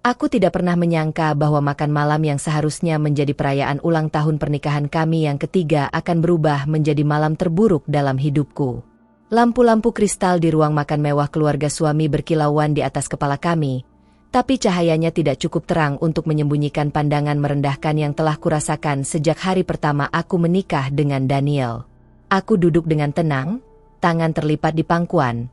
Aku tidak pernah menyangka bahwa makan malam yang seharusnya menjadi perayaan ulang tahun pernikahan kami yang ketiga akan berubah menjadi malam terburuk dalam hidupku. Lampu-lampu kristal di ruang makan mewah keluarga suami berkilauan di atas kepala kami, tapi cahayanya tidak cukup terang untuk menyembunyikan pandangan merendahkan yang telah kurasakan sejak hari pertama aku menikah dengan Daniel. Aku duduk dengan tenang, tangan terlipat di pangkuan,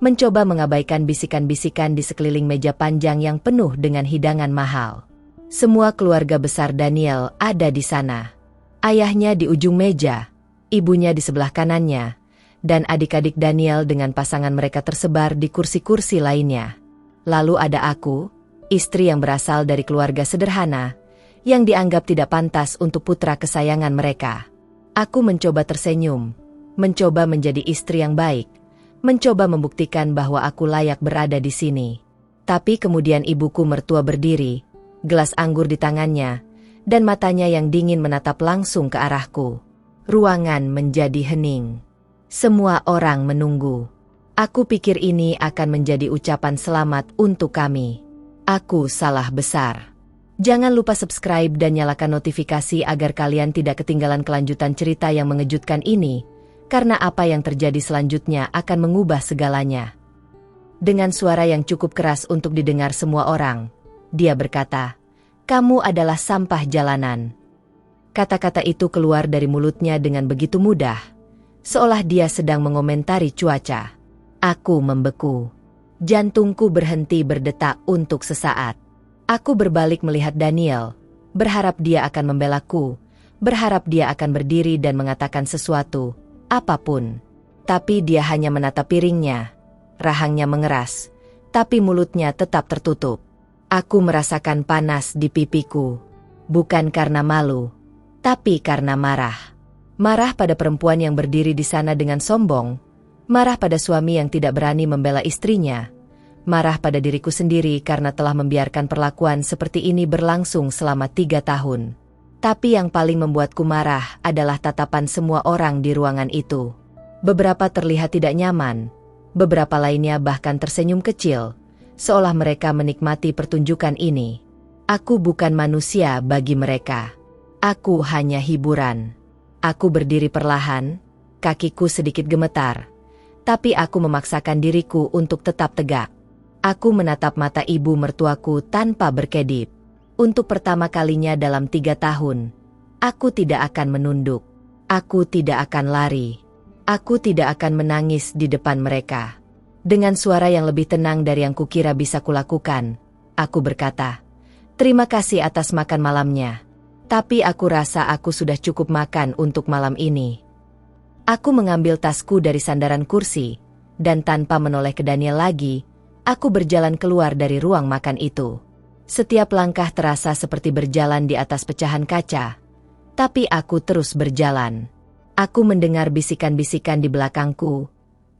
mencoba mengabaikan bisikan-bisikan di sekeliling meja panjang yang penuh dengan hidangan mahal. Semua keluarga besar Daniel ada di sana. Ayahnya di ujung meja, ibunya di sebelah kanannya, dan adik-adik Daniel dengan pasangan mereka tersebar di kursi-kursi lainnya. Lalu ada aku, istri yang berasal dari keluarga sederhana, yang dianggap tidak pantas untuk putra kesayangan mereka. Aku mencoba tersenyum, mencoba menjadi istri yang baik, mencoba membuktikan bahwa aku layak berada di sini. Tapi kemudian ibuku mertua berdiri, gelas anggur di tangannya, dan matanya yang dingin menatap langsung ke arahku. Ruangan menjadi hening. Semua orang menunggu. Aku pikir ini akan menjadi ucapan selamat untuk kami. Aku salah besar. Jangan lupa subscribe dan nyalakan notifikasi agar kalian tidak ketinggalan kelanjutan cerita yang mengejutkan ini, karena apa yang terjadi selanjutnya akan mengubah segalanya. Dengan suara yang cukup keras untuk didengar semua orang, dia berkata, "Kamu adalah sampah jalanan." Kata-kata itu keluar dari mulutnya dengan begitu mudah, seolah dia sedang mengomentari cuaca. Aku membeku. Jantungku berhenti berdetak untuk sesaat. Aku berbalik melihat Daniel, berharap dia akan membelaku, berharap dia akan berdiri dan mengatakan sesuatu, apapun. Tapi dia hanya menatap piringnya. Rahangnya mengeras, tapi mulutnya tetap tertutup. Aku merasakan panas di pipiku. Bukan karena malu, tapi karena marah. Marah pada perempuan yang berdiri di sana dengan sombong. Marah pada suami yang tidak berani membela istrinya. Marah pada diriku sendiri karena telah membiarkan perlakuan seperti ini berlangsung selama 3 tahun. Tapi yang paling membuatku marah adalah tatapan semua orang di ruangan itu. Beberapa terlihat tidak nyaman, beberapa lainnya bahkan tersenyum kecil, seolah mereka menikmati pertunjukan ini. Aku bukan manusia bagi mereka. Aku hanya hiburan. Aku berdiri perlahan, kakiku sedikit gemetar, tapi aku memaksakan diriku untuk tetap tegak. Aku menatap mata ibu mertuaku tanpa berkedip. Untuk pertama kalinya dalam 3 tahun, aku tidak akan menunduk. Aku tidak akan lari. Aku tidak akan menangis di depan mereka. Dengan suara yang lebih tenang dari yang kukira bisa kulakukan, aku berkata, "Terima kasih atas makan malamnya. Tapi aku rasa aku sudah cukup makan untuk malam ini." Aku mengambil tasku dari sandaran kursi, dan tanpa menoleh ke Daniel lagi, aku berjalan keluar dari ruang makan itu. Setiap langkah terasa seperti berjalan di atas pecahan kaca, tapi aku terus berjalan. Aku mendengar bisikan-bisikan di belakangku,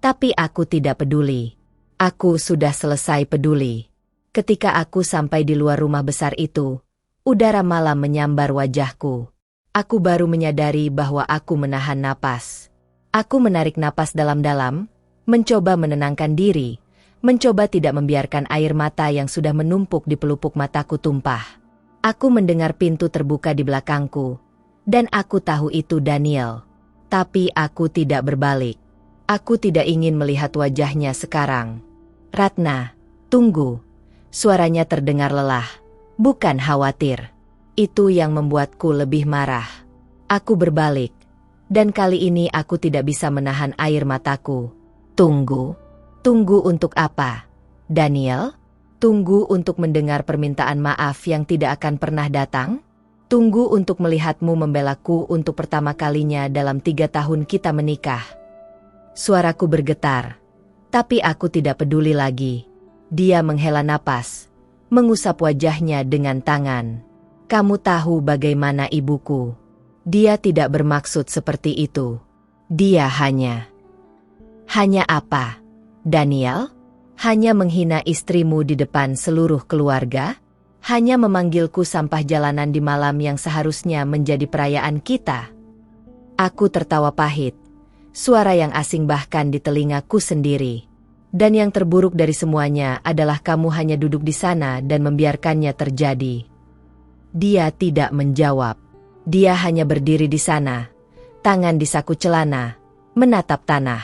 tapi aku tidak peduli. Aku sudah selesai peduli. Ketika aku sampai di luar rumah besar itu, udara malam menyambar wajahku. Aku baru menyadari bahwa aku menahan napas. Aku menarik napas dalam-dalam, mencoba menenangkan diri, mencoba tidak membiarkan air mata yang sudah menumpuk di pelupuk mataku tumpah. Aku mendengar pintu terbuka di belakangku, dan aku tahu itu Daniel. Tapi aku tidak berbalik. Aku tidak ingin melihat wajahnya sekarang. "Ratna, tunggu." Suaranya terdengar lelah, bukan khawatir. Itu yang membuatku lebih marah. Aku berbalik, dan kali ini aku tidak bisa menahan air mataku. "Tunggu? Tunggu untuk apa, Daniel? Tunggu untuk mendengar permintaan maaf yang tidak akan pernah datang? Tunggu untuk melihatmu membelaku untuk pertama kalinya dalam 3 tahun kita menikah." Suaraku bergetar, tapi aku tidak peduli lagi. Dia menghela napas, mengusap wajahnya dengan tangan. "Kamu tahu bagaimana ibuku. Dia tidak bermaksud seperti itu. Dia hanya apa, Daniel? Hanya menghina istrimu di depan seluruh keluarga? Hanya memanggilku sampah jalanan di malam yang seharusnya menjadi perayaan kita?" Aku tertawa pahit, suara yang asing bahkan di telingaku sendiri. Dan yang terburuk dari semuanya adalah kamu hanya duduk di sana dan membiarkannya terjadi." Dia tidak menjawab. Dia hanya berdiri di sana, tangan di saku celana, menatap tanah.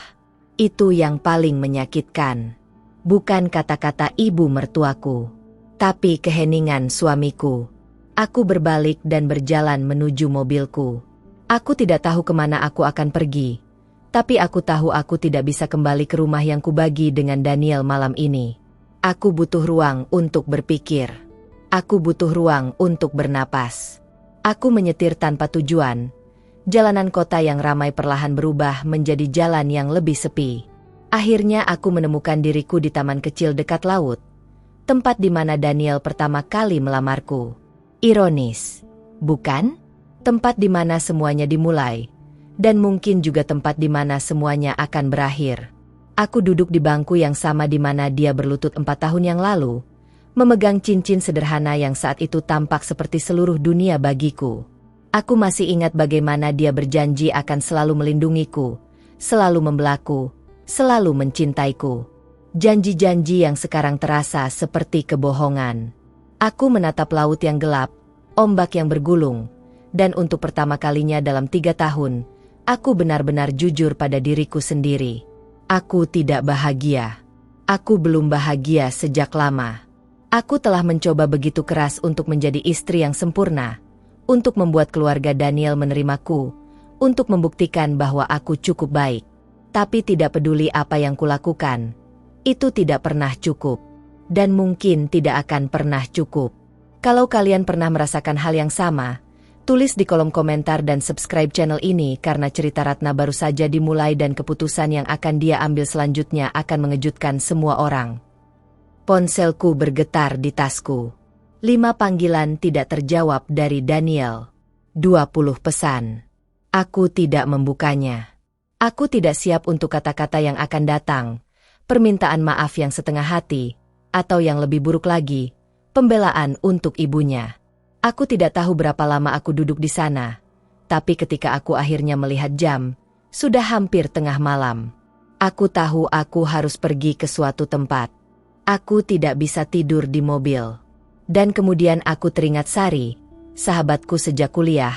Itu yang paling menyakitkan. Bukan kata-kata ibu mertuaku, tapi keheningan suamiku. Aku berbalik dan berjalan menuju mobilku. Aku tidak tahu kemana aku akan pergi, tapi aku tahu aku tidak bisa kembali ke rumah yang kubagi dengan Daniel malam ini. Aku butuh ruang untuk berpikir. Aku butuh ruang untuk bernapas. Aku menyetir tanpa tujuan. Jalanan kota yang ramai perlahan berubah menjadi jalan yang lebih sepi. Akhirnya aku menemukan diriku di taman kecil dekat laut, tempat di mana Daniel pertama kali melamarku. Ironis, bukan? Tempat di mana semuanya dimulai, dan mungkin juga tempat di mana semuanya akan berakhir. Aku duduk di bangku yang sama di mana dia berlutut 4 tahun yang lalu, memegang cincin sederhana yang saat itu tampak seperti seluruh dunia bagiku. Aku masih ingat bagaimana dia berjanji akan selalu melindungiku, selalu membelaku, selalu mencintaiku. Janji-janji yang sekarang terasa seperti kebohongan. Aku menatap laut yang gelap, ombak yang bergulung, dan untuk pertama kalinya dalam 3 tahun, aku benar-benar jujur pada diriku sendiri. Aku tidak bahagia. Aku belum bahagia sejak lama. Aku telah mencoba begitu keras untuk menjadi istri yang sempurna, untuk membuat keluarga Daniel menerimaku, untuk membuktikan bahwa aku cukup baik. Tapi tidak peduli apa yang kulakukan, itu tidak pernah cukup. Dan mungkin tidak akan pernah cukup. Kalau kalian pernah merasakan hal yang sama, tulis di kolom komentar dan subscribe channel ini karena cerita Ratna baru saja dimulai dan keputusan yang akan dia ambil selanjutnya akan mengejutkan semua orang. Ponselku bergetar di tasku. 5 panggilan tidak terjawab dari Daniel. 20 pesan. Aku tidak membukanya. Aku tidak siap untuk kata-kata yang akan datang, permintaan maaf yang setengah hati, atau yang lebih buruk lagi, pembelaan untuk ibunya. Aku tidak tahu berapa lama aku duduk di sana, tapi ketika aku akhirnya melihat jam, sudah hampir tengah malam. Aku tahu aku harus pergi ke suatu tempat. Aku tidak bisa tidur di mobil. Dan kemudian aku teringat Sari, sahabatku sejak kuliah,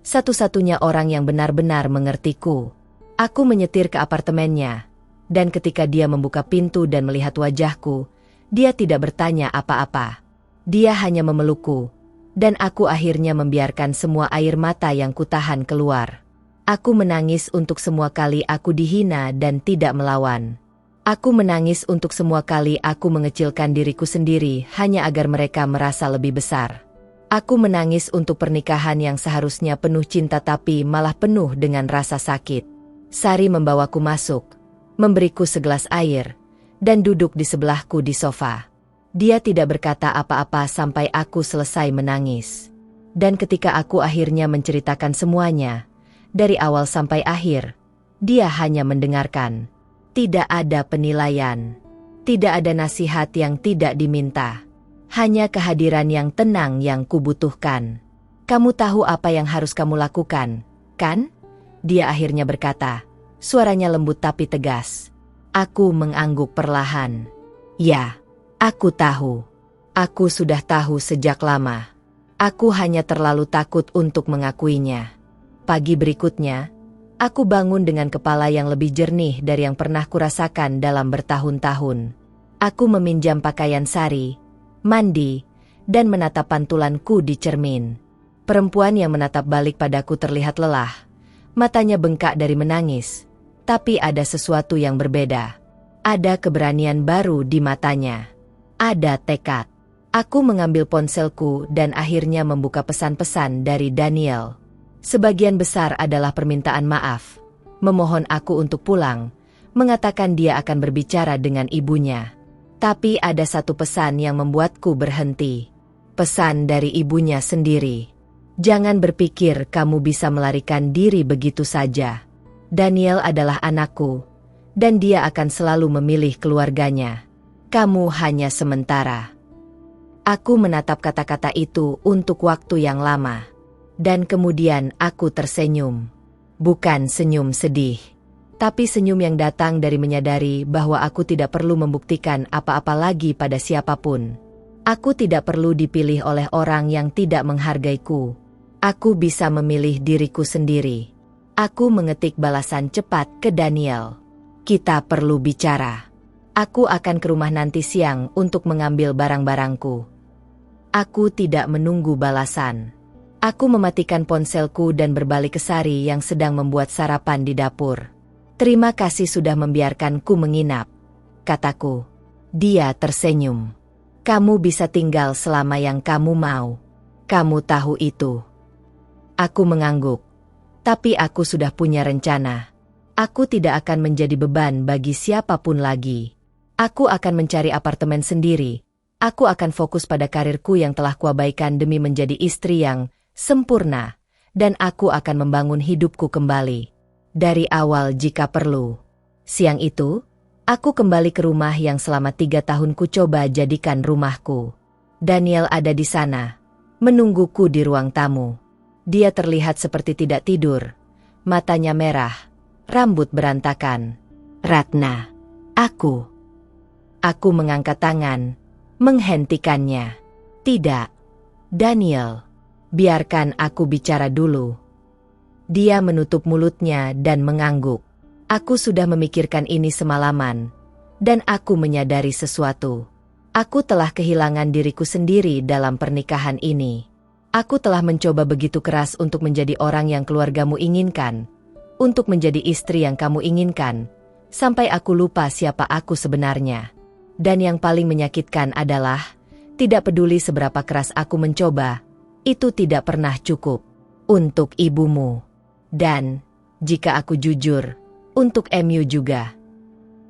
satu-satunya orang yang benar-benar mengertiku. Aku menyetir ke apartemennya, dan ketika dia membuka pintu dan melihat wajahku, dia tidak bertanya apa-apa. Dia hanya memelukku, dan aku akhirnya membiarkan semua air mata yang kutahan keluar. Aku menangis untuk semua kali aku dihina dan tidak melawan. Aku menangis untuk semua kali aku mengecilkan diriku sendiri hanya agar mereka merasa lebih besar. Aku menangis untuk pernikahan yang seharusnya penuh cinta tapi malah penuh dengan rasa sakit. Sari membawaku masuk, memberiku segelas air, dan duduk di sebelahku di sofa. Dia tidak berkata apa-apa sampai aku selesai menangis. Dan ketika aku akhirnya menceritakan semuanya, dari awal sampai akhir, dia hanya mendengarkan. Tidak ada penilaian. Tidak ada nasihat yang tidak diminta. Hanya kehadiran yang tenang yang kubutuhkan. Kamu tahu apa yang harus kamu lakukan, kan? Dia akhirnya berkata, suaranya lembut tapi tegas. Aku mengangguk perlahan. Ya, aku tahu. Aku sudah tahu sejak lama. Aku hanya terlalu takut untuk mengakuinya. Pagi berikutnya, aku bangun dengan kepala yang lebih jernih dari yang pernah kurasakan dalam bertahun-tahun. Aku meminjam pakaian Sari, mandi, dan menatap pantulanku di cermin. Perempuan yang menatap balik padaku terlihat lelah. Matanya bengkak dari menangis. Tapi ada sesuatu yang berbeda. Ada keberanian baru di matanya. Ada tekad. Aku mengambil ponselku dan akhirnya membuka pesan-pesan dari Daniel. Sebagian besar adalah permintaan maaf, memohon aku untuk pulang, mengatakan dia akan berbicara dengan ibunya. Tapi ada satu pesan yang membuatku berhenti. Pesan dari ibunya sendiri. Jangan berpikir kamu bisa melarikan diri begitu saja. Daniel adalah anakku, dan dia akan selalu memilih keluarganya. Kamu hanya sementara. Aku menatap kata-kata itu untuk waktu yang lama. Dan kemudian aku tersenyum. Bukan senyum sedih. Tapi senyum yang datang dari menyadari bahwa aku tidak perlu membuktikan apa-apa lagi pada siapapun. Aku tidak perlu dipilih oleh orang yang tidak menghargaiku. Aku bisa memilih diriku sendiri. Aku mengetik balasan cepat ke Daniel. Kita perlu bicara. Aku akan ke rumah nanti siang untuk mengambil barang-barangku. Aku tidak menunggu balasan. Aku mematikan ponselku dan berbalik ke Sari yang sedang membuat sarapan di dapur. Terima kasih sudah membiarkanku menginap, kataku. Dia tersenyum. Kamu bisa tinggal selama yang kamu mau. Kamu tahu itu. Aku mengangguk. Tapi aku sudah punya rencana. Aku tidak akan menjadi beban bagi siapapun lagi. Aku akan mencari apartemen sendiri. Aku akan fokus pada karirku yang telah kuabaikan demi menjadi istri yang sempurna. Dan aku akan membangun hidupku kembali. Dari awal jika perlu. Siang itu, aku kembali ke rumah yang selama 3 tahun ku coba jadikan rumahku. Daniel ada di sana, menungguku di ruang tamu. Dia terlihat seperti tidak tidur, matanya merah, rambut berantakan. Ratna, aku. Aku mengangkat tangan, menghentikannya. Tidak, Daniel, biarkan aku bicara dulu. Dia menutup mulutnya dan mengangguk. Aku sudah memikirkan ini semalaman, dan aku menyadari sesuatu. Aku telah kehilangan diriku sendiri dalam pernikahan ini. Aku telah mencoba begitu keras untuk menjadi orang yang keluargamu inginkan, untuk menjadi istri yang kamu inginkan, sampai aku lupa siapa aku sebenarnya. Dan yang paling menyakitkan adalah, tidak peduli seberapa keras aku mencoba, itu tidak pernah cukup untuk ibumu. Dan, jika aku jujur, untuk MU juga.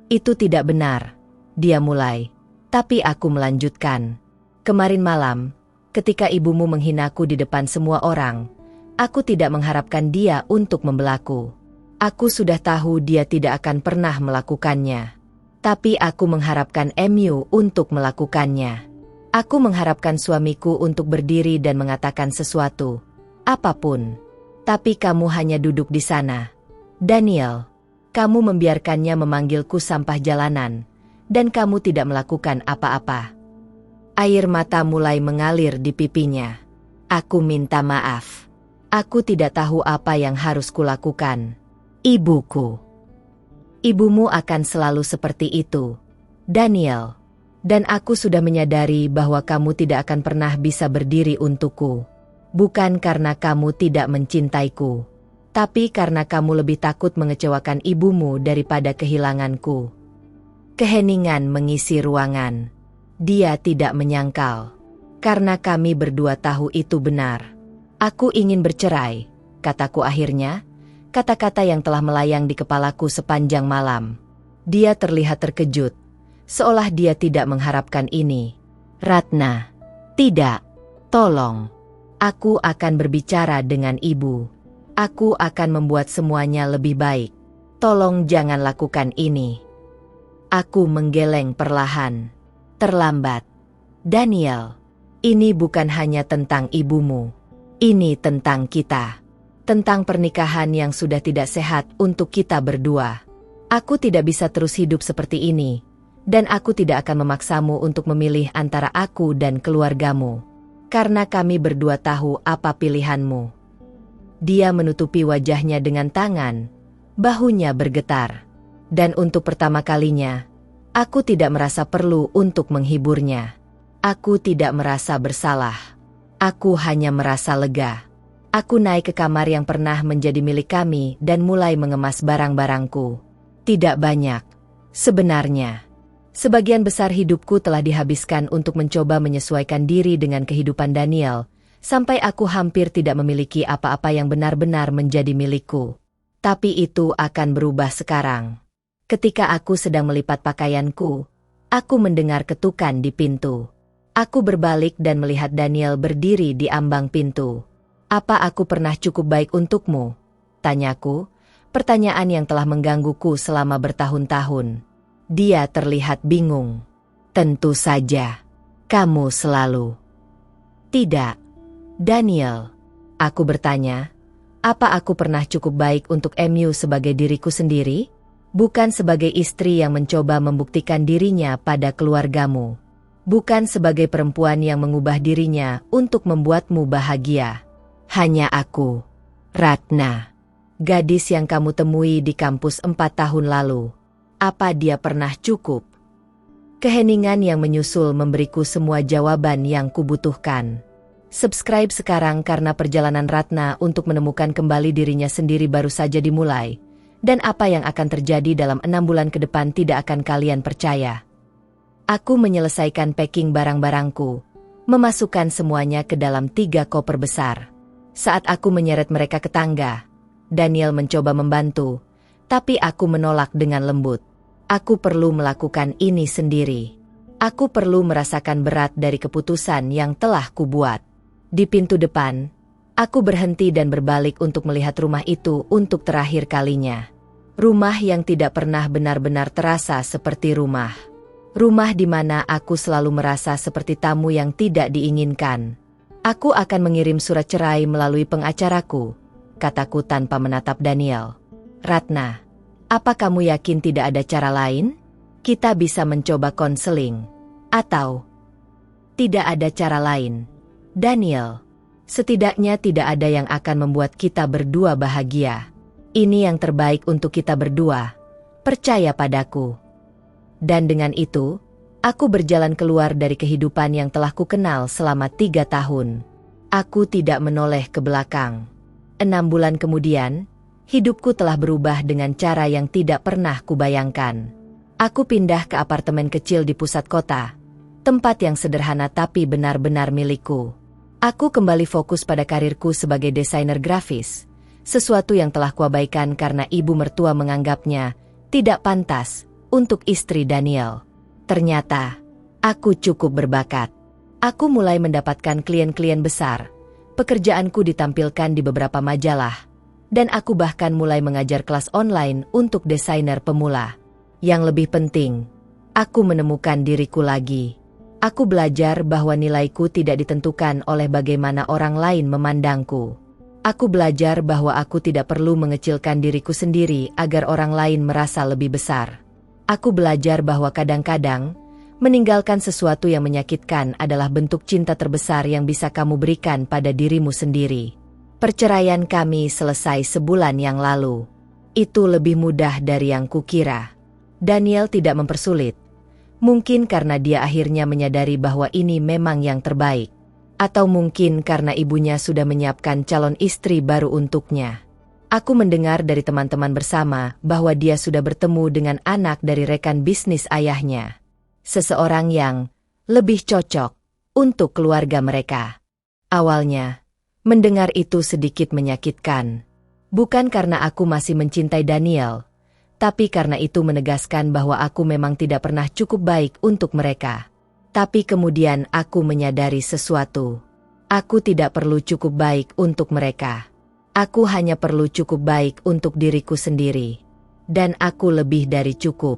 Itu tidak benar, dia mulai, tapi aku melanjutkan. Kemarin malam, ketika ibumu menghinaku di depan semua orang, aku tidak mengharapkan dia untuk membelaku. Aku sudah tahu dia tidak akan pernah melakukannya. Tapi aku mengharapkan MU untuk melakukannya. Aku mengharapkan suamiku untuk berdiri dan mengatakan sesuatu, apapun. Tapi kamu hanya duduk di sana. Daniel, kamu membiarkannya memanggilku sampah jalanan, dan kamu tidak melakukan apa-apa. Air mata mulai mengalir di pipinya. Aku minta maaf. Aku tidak tahu apa yang harus kulakukan. Ibuku. Ibumu akan selalu seperti itu, Daniel. Dan aku sudah menyadari bahwa kamu tidak akan pernah bisa berdiri untukku. Bukan karena kamu tidak mencintaiku, tapi karena kamu lebih takut mengecewakan ibumu daripada kehilanganku. Keheningan mengisi ruangan. Dia tidak menyangkal. Karena kami berdua tahu itu benar. Aku ingin bercerai, kataku akhirnya, kata-kata yang telah melayang di kepalaku sepanjang malam. Dia terlihat terkejut, seolah dia tidak mengharapkan ini. Ratna, tidak, tolong. Aku akan berbicara dengan ibu. Aku akan membuat semuanya lebih baik. Tolong jangan lakukan ini. Aku menggeleng perlahan. Terlambat. Daniel, ini bukan hanya tentang ibumu. Ini tentang kita. Tentang pernikahan yang sudah tidak sehat untuk kita berdua. Aku tidak bisa terus hidup seperti ini. Dan aku tidak akan memaksamu untuk memilih antara aku dan keluargamu. Karena kami berdua tahu apa pilihanmu. Dia menutupi wajahnya dengan tangan, bahunya bergetar. Dan untuk pertama kalinya, aku tidak merasa perlu untuk menghiburnya. Aku tidak merasa bersalah. Aku hanya merasa lega. Aku naik ke kamar yang pernah menjadi milik kami dan mulai mengemas barang-barangku. Tidak banyak, sebenarnya. Sebagian besar hidupku telah dihabiskan untuk mencoba menyesuaikan diri dengan kehidupan Daniel, sampai aku hampir tidak memiliki apa-apa yang benar-benar menjadi milikku. Tapi itu akan berubah sekarang. Ketika aku sedang melipat pakaianku, aku mendengar ketukan di pintu. Aku berbalik dan melihat Daniel berdiri di ambang pintu. Apa aku pernah cukup baik untukmu? Tanyaku, pertanyaan yang telah menggangguku selama bertahun-tahun. Dia terlihat bingung. Tentu saja. Kamu selalu. Tidak. Daniel. Aku bertanya, apa aku pernah cukup baik untuk MU sebagai diriku sendiri? Bukan sebagai istri yang mencoba membuktikan dirinya pada keluargamu. Bukan sebagai perempuan yang mengubah dirinya untuk membuatmu bahagia. Hanya aku, Ratna. Gadis yang kamu temui di kampus 4 tahun lalu. Apa dia pernah cukup? Keheningan yang menyusul memberiku semua jawaban yang kubutuhkan. Subscribe sekarang karena perjalanan Ratna untuk menemukan kembali dirinya sendiri baru saja dimulai. Dan apa yang akan terjadi dalam 6 bulan ke depan tidak akan kalian percaya. Aku menyelesaikan packing barang-barangku, memasukkan semuanya ke dalam 3 koper besar. Saat aku menyeret mereka ke tangga, Daniel mencoba membantu, tapi aku menolak dengan lembut. Aku perlu melakukan ini sendiri. Aku perlu merasakan berat dari keputusan yang telah kubuat. Di pintu depan, aku berhenti dan berbalik untuk melihat rumah itu untuk terakhir kalinya. Rumah yang tidak pernah benar-benar terasa seperti rumah. Rumah di mana aku selalu merasa seperti tamu yang tidak diinginkan. Aku akan mengirim surat cerai melalui pengacaraku, kataku tanpa menatap Daniel. Ratna, apa kamu yakin tidak ada cara lain? Kita bisa mencoba konseling. Atau tidak ada cara lain. Daniel, setidaknya tidak ada yang akan membuat kita berdua bahagia. Ini yang terbaik untuk kita berdua. Percaya padaku. Dan dengan itu, aku berjalan keluar dari kehidupan yang telah kukenal selama 3 tahun. Aku tidak menoleh ke belakang. 6 bulan kemudian, hidupku telah berubah dengan cara yang tidak pernah kubayangkan. Aku pindah ke apartemen kecil di pusat kota, tempat yang sederhana tapi benar-benar milikku. Aku kembali fokus pada karirku sebagai desainer grafis, sesuatu yang telah kuabaikan karena ibu mertua menganggapnya tidak pantas untuk istri Daniel. Ternyata, aku cukup berbakat. Aku mulai mendapatkan klien-klien besar, pekerjaanku ditampilkan di beberapa majalah, dan aku bahkan mulai mengajar kelas online untuk desainer pemula. Yang lebih penting, aku menemukan diriku lagi. Aku belajar bahwa nilaiku tidak ditentukan oleh bagaimana orang lain memandangku. Aku belajar bahwa aku tidak perlu mengecilkan diriku sendiri agar orang lain merasa lebih besar. Aku belajar bahwa kadang-kadang, meninggalkan sesuatu yang menyakitkan adalah bentuk cinta terbesar yang bisa kamu berikan pada dirimu sendiri. Perceraian kami selesai sebulan yang lalu. Itu lebih mudah dari yang kukira. Daniel tidak mempersulit. Mungkin karena dia akhirnya menyadari bahwa ini memang yang terbaik. Atau mungkin karena ibunya sudah menyiapkan calon istri baru untuknya. Aku mendengar dari teman-teman bersama bahwa dia sudah bertemu dengan anak dari rekan bisnis ayahnya. Seseorang yang lebih cocok untuk keluarga mereka. Awalnya, mendengar itu sedikit menyakitkan. Bukan karena aku masih mencintai Daniel, tapi karena itu menegaskan bahwa aku memang tidak pernah cukup baik untuk mereka. Tapi kemudian aku menyadari sesuatu. Aku tidak perlu cukup baik untuk mereka. Aku hanya perlu cukup baik untuk diriku sendiri. Dan aku lebih dari cukup.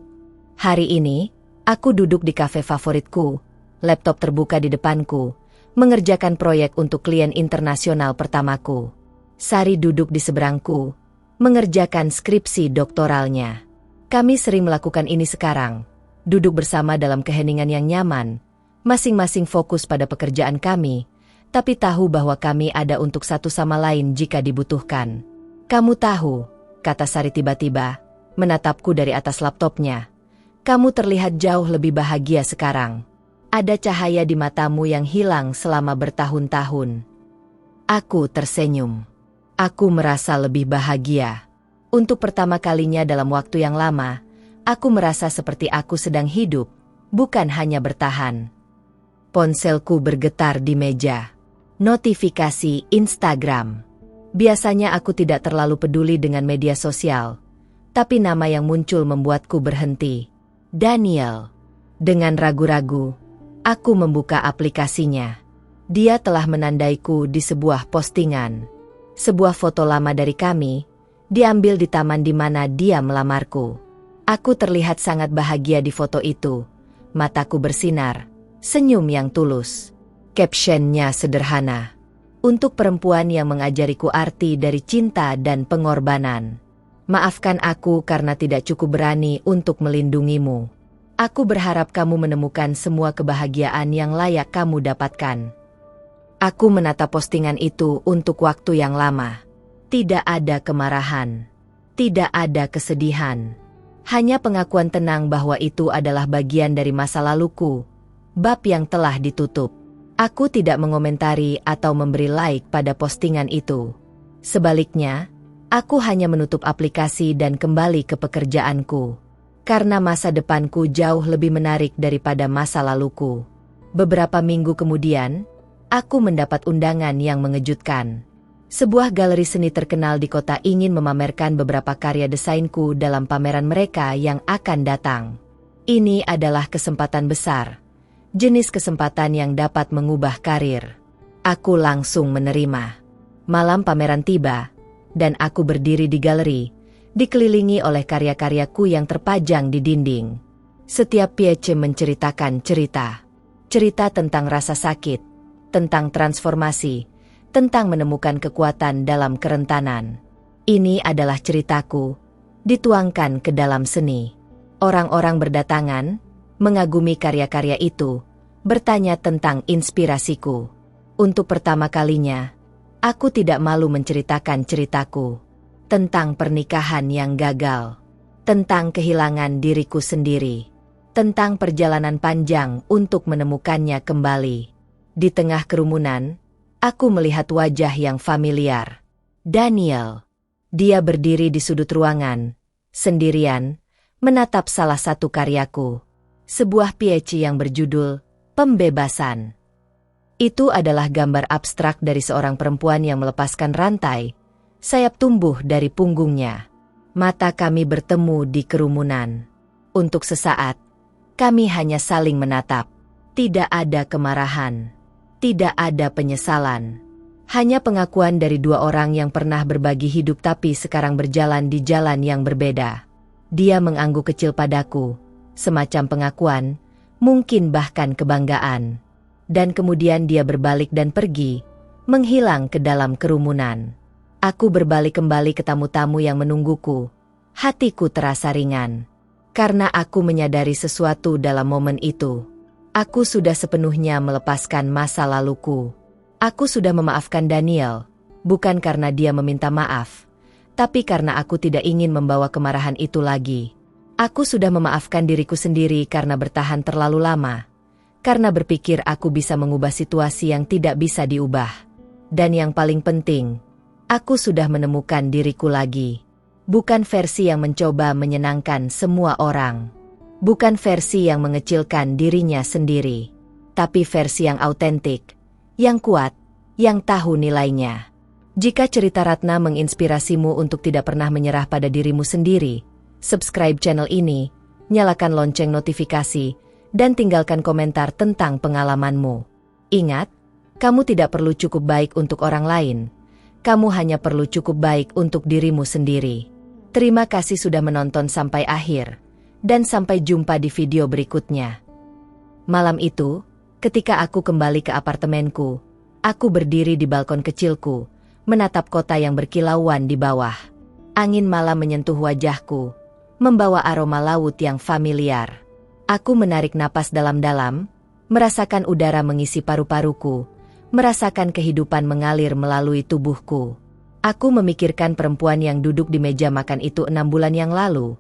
Hari ini, aku duduk di kafe favoritku, laptop terbuka di depanku, mengerjakan proyek untuk klien internasional pertamaku. Sari duduk di seberangku, mengerjakan skripsi doktoralnya. Kami sering melakukan ini sekarang, duduk bersama dalam keheningan yang nyaman, masing-masing fokus pada pekerjaan kami, tapi tahu bahwa kami ada untuk satu sama lain jika dibutuhkan. Kamu tahu, kata Sari tiba-tiba, menatapku dari atas laptopnya. Kamu terlihat jauh lebih bahagia sekarang. Ada cahaya di matamu yang hilang selama bertahun-tahun. Aku tersenyum. Aku merasa lebih bahagia. Untuk pertama kalinya dalam waktu yang lama, aku merasa seperti aku sedang hidup, bukan hanya bertahan. Ponselku bergetar di meja. Notifikasi Instagram. Biasanya aku tidak terlalu peduli dengan media sosial, tapi nama yang muncul membuatku berhenti. Daniel. Dengan ragu-ragu, aku membuka aplikasinya. Dia telah menandaiku di sebuah postingan. Sebuah foto lama dari kami, diambil di taman di mana dia melamarku. Aku terlihat sangat bahagia di foto itu. Mataku bersinar, senyum yang tulus. Captionnya sederhana. Untuk perempuan yang mengajariku arti dari cinta dan pengorbanan. Maafkan aku karena tidak cukup berani untuk melindungimu. Aku berharap kamu menemukan semua kebahagiaan yang layak kamu dapatkan. Aku menatap postingan itu untuk waktu yang lama. Tidak ada kemarahan. Tidak ada kesedihan. Hanya pengakuan tenang bahwa itu adalah bagian dari masa laluku. Bab yang telah ditutup. Aku tidak mengomentari atau memberi like pada postingan itu. Sebaliknya, aku hanya menutup aplikasi dan kembali ke pekerjaanku. Karena masa depanku jauh lebih menarik daripada masa laluku. Beberapa minggu kemudian, aku mendapat undangan yang mengejutkan. Sebuah galeri seni terkenal di kota ingin memamerkan beberapa karya desainku dalam pameran mereka yang akan datang. Ini adalah kesempatan besar. Jenis kesempatan yang dapat mengubah karir. Aku langsung menerima. Malam pameran tiba, dan aku berdiri di galeri, dikelilingi oleh karya-karyaku yang terpajang di dinding. Setiap piece menceritakan cerita. Cerita tentang rasa sakit, tentang transformasi, tentang menemukan kekuatan dalam kerentanan. Ini adalah ceritaku, dituangkan ke dalam seni. Orang-orang berdatangan, mengagumi karya-karya itu, bertanya tentang inspirasiku. Untuk pertama kalinya, aku tidak malu menceritakan ceritaku. Tentang pernikahan yang gagal. Tentang kehilangan diriku sendiri. Tentang perjalanan panjang untuk menemukannya kembali. Di tengah kerumunan, aku melihat wajah yang familiar. Daniel. Dia berdiri di sudut ruangan, sendirian, menatap salah satu karyaku. Sebuah piece yang berjudul Pembebasan. Itu adalah gambar abstrak dari seorang perempuan yang melepaskan rantai. Sayap tumbuh dari punggungnya. Mata kami bertemu di kerumunan. Untuk sesaat, kami hanya saling menatap. Tidak ada kemarahan. Tidak ada penyesalan. Hanya pengakuan dari dua orang yang pernah berbagi hidup tapi sekarang berjalan di jalan yang berbeda. Dia mengangguk kecil padaku, semacam pengakuan, mungkin bahkan kebanggaan. Dan kemudian dia berbalik dan pergi, menghilang ke dalam kerumunan. Aku berbalik kembali ke tamu-tamu yang menungguku. Hatiku terasa ringan. Karena aku menyadari sesuatu dalam momen itu. Aku sudah sepenuhnya melepaskan masa laluku. Aku sudah memaafkan Daniel, bukan karena dia meminta maaf, tapi karena aku tidak ingin membawa kemarahan itu lagi. Aku sudah memaafkan diriku sendiri karena bertahan terlalu lama. Karena berpikir aku bisa mengubah situasi yang tidak bisa diubah. Dan yang paling penting, aku sudah menemukan diriku lagi. Bukan versi yang mencoba menyenangkan semua orang. Bukan versi yang mengecilkan dirinya sendiri. Tapi versi yang autentik, yang kuat, yang tahu nilainya. Jika cerita Ratna menginspirasimu untuk tidak pernah menyerah pada dirimu sendiri, subscribe channel ini, nyalakan lonceng notifikasi, dan tinggalkan komentar tentang pengalamanmu. Ingat, kamu tidak perlu cukup baik untuk orang lain. Kamu hanya perlu cukup baik untuk dirimu sendiri. Terima kasih sudah menonton sampai akhir, dan sampai jumpa di video berikutnya. Malam itu, ketika aku kembali ke apartemenku, aku berdiri di balkon kecilku, menatap kota yang berkilauan di bawah. Angin malam menyentuh wajahku, membawa aroma laut yang familiar. Aku menarik napas dalam-dalam, merasakan udara mengisi paru-paruku, merasakan kehidupan mengalir melalui tubuhku. Aku memikirkan perempuan yang duduk di meja makan itu 6 bulan yang lalu.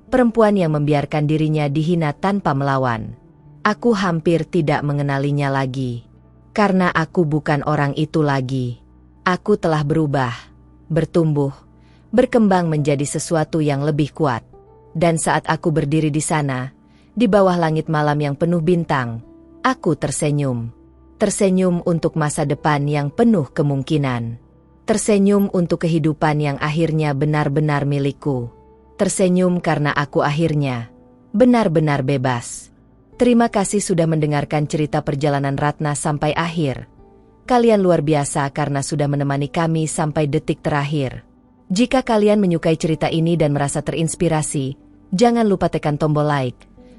Perempuan yang membiarkan dirinya dihina tanpa melawan. Aku hampir tidak mengenalinya lagi. Karena aku bukan orang itu lagi. Aku telah berubah, bertumbuh, berkembang menjadi sesuatu yang lebih kuat. Dan saat aku berdiri di sana, di bawah langit malam yang penuh bintang, aku tersenyum. Tersenyum untuk masa depan yang penuh kemungkinan. Tersenyum untuk kehidupan yang akhirnya benar-benar milikku. Tersenyum karena aku akhirnya benar-benar bebas. Terima kasih sudah mendengarkan cerita perjalanan Ratna sampai akhir. Kalian luar biasa karena sudah menemani kami sampai detik terakhir. Jika kalian menyukai cerita ini dan merasa terinspirasi, jangan lupa tekan tombol like.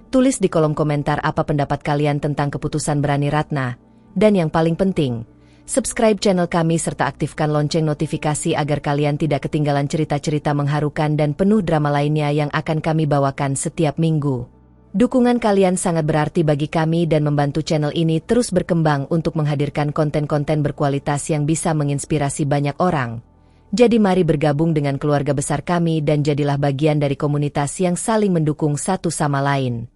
Tulis di kolom komentar apa pendapat kalian tentang keputusan berani Ratna. Dan yang paling penting, Subscribe channel kami serta aktifkan lonceng notifikasi agar kalian tidak ketinggalan cerita-cerita mengharukan dan penuh drama lainnya yang akan kami bawakan setiap minggu. Dukungan kalian sangat berarti bagi kami dan membantu channel ini terus berkembang untuk menghadirkan konten-konten berkualitas yang bisa menginspirasi banyak orang. Jadi mari bergabung dengan keluarga besar kami dan jadilah bagian dari komunitas yang saling mendukung satu sama lain.